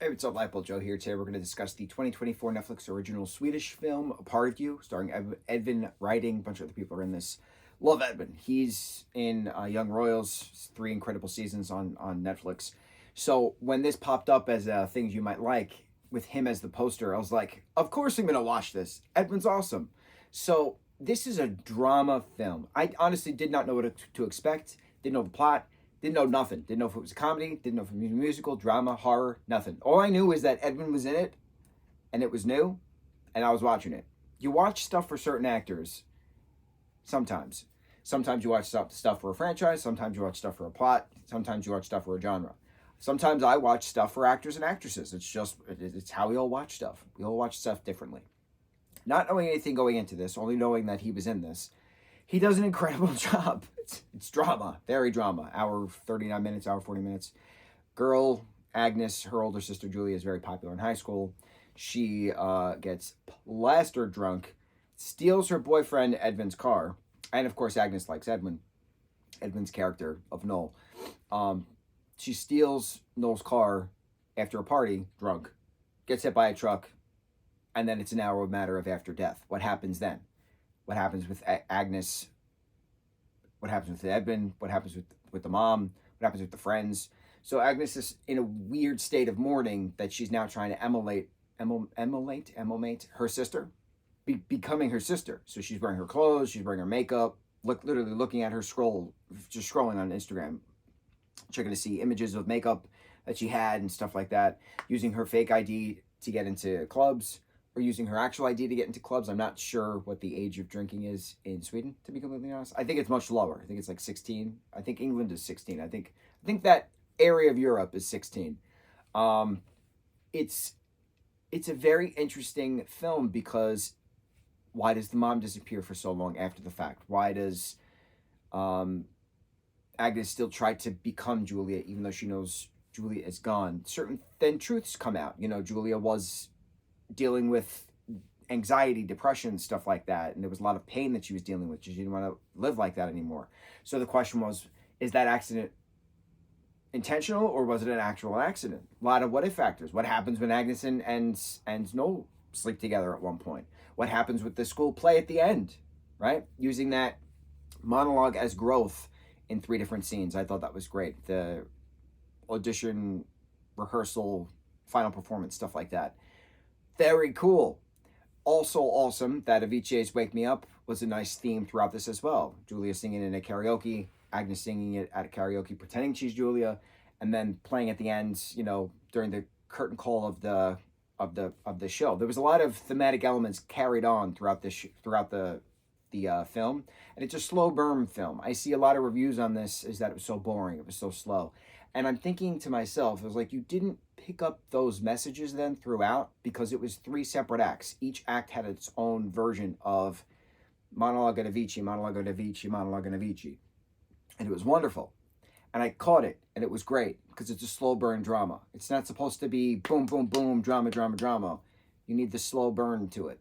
Hey, what's up, lightboltjoe here. Today we're going to discuss the 2024 Netflix original Swedish film, A Part of You, starring Edvin Writing. A bunch of other people are in this. Love Edvin. He's in Young Royals, 3 incredible seasons on Netflix. So when this popped up as things you might like, with him as the poster, I was like, of course I'm going to watch this. Edvin's awesome. So this is a drama film. I honestly did not know what to expect, didn't know the plot. Didn't know nothing. Didn't know if it was a comedy. Didn't know if it was a musical, drama, horror, nothing. All I knew was that Edvin was in it, and it was new, and I was watching it. You watch stuff for certain actors sometimes. Sometimes you watch stuff for a franchise. Sometimes you watch stuff for a plot. Sometimes you watch stuff for a genre. Sometimes I watch stuff for actors and actresses. It's how we all watch stuff. We all watch stuff differently. Not knowing anything going into this, only knowing that he was in this, he does an incredible job. It's drama, very drama. Hour 39 minutes, hour 40 minutes. Girl, Agnes, her older sister Julia, is very popular in high school. She gets plastered drunk, steals her boyfriend Edvin's car, and of course Agnes likes Edvin's character of Noel. She steals Noel's car after a party, drunk, gets hit by a truck, and then it's an hour matter of after death. What happens then? What happens with Agnes? What happens with Edvin? What happens with the mom? What happens with the friends? So Agnes is in a weird state of mourning that she's now trying to emulate her sister, becoming her sister. So she's wearing her clothes, she's wearing her makeup, literally looking at her just scrolling on Instagram, checking to see images of makeup that she had and stuff like that, using her fake ID to get into clubs, or using her actual ID to get into clubs. I'm not sure what the age of drinking is in Sweden, to be completely honest. I think it's much lower. I think it's like 16. I think England is 16. I think that area of Europe is 16. It's a very interesting film because why does the mom disappear for so long after the fact? Why does Agnes still try to become Julia even though she knows Julia is gone? Certain thin truths come out. Julia was dealing with anxiety, depression, stuff like that. And there was a lot of pain that she was dealing with. She didn't want to live like that anymore. So the question was, is that accident intentional or was it an actual accident? A lot of what if factors. What happens when Agnes and Noel sleep together at one point? What happens with the school play at the end, right? Using that monologue as growth in 3 different scenes. I thought that was great. The audition, rehearsal, final performance, stuff like that. Very cool. Also awesome that Avicii's Wake Me Up was a nice theme throughout this as well. Julia singing in a karaoke, Agnes singing it at a karaoke, pretending she's Julia, and then playing at the end, during the curtain call of the show. There was a lot of thematic elements carried on throughout the film, and it's a slow burn film. I see a lot of reviews on this is that it was so boring, it was so slow. And I'm thinking to myself, I was like, you didn't pick up those messages then throughout because it was 3 separate acts. Each act had its own version of monologue and Avicii, monologue and Avicii, monologue and Avicii. And it was wonderful. And I caught it, and it was great because it's a slow burn drama. It's not supposed to be boom, boom, boom, drama, drama, drama. You need the slow burn to it.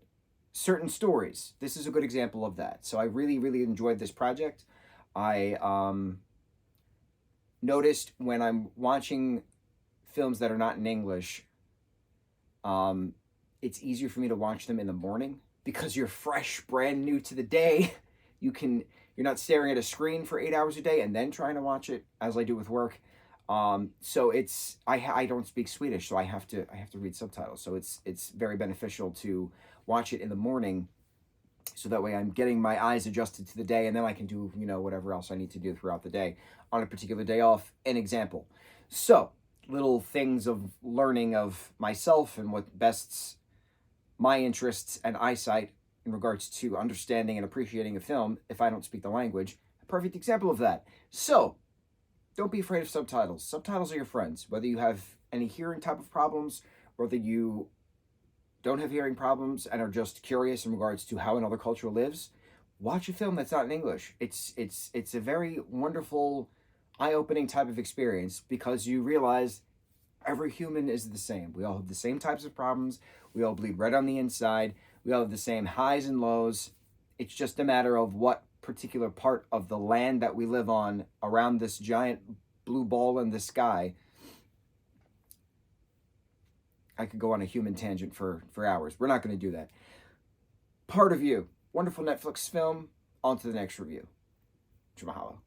Certain stories. This is a good example of that. So I really, really enjoyed this project. I noticed when I'm watching films that are not in English, it's easier for me to watch them in the morning because you're fresh, brand new to the day. You're not staring at a screen for 8 hours a day and then trying to watch it as I do with work. So I don't speak Swedish, so I have to read subtitles. So it's very beneficial to watch it in the morning, so that way I'm getting my eyes adjusted to the day, and then I can do whatever else I need to do throughout the day on a particular day off. An example. So little things of learning of myself and what bests my interests and eyesight in regards to understanding and appreciating a film if I don't speak the language. A perfect example of that. So don't be afraid of subtitles. Subtitles are your friends. Whether you have any hearing type of problems, or whether you don't have hearing problems and are just curious in regards to how another culture lives, watch a film that's not in English. It's a very wonderful, eye-opening type of experience because you realize every human is the same. We all have the same types of problems. We all bleed red on the inside. We all have the same highs and lows. It's just a matter of what particular part of the land that we live on around this giant blue ball in the sky I could go on a human tangent for hours. We're not going to do that. Part of You, wonderful Netflix film. On to the next review. Mahalo.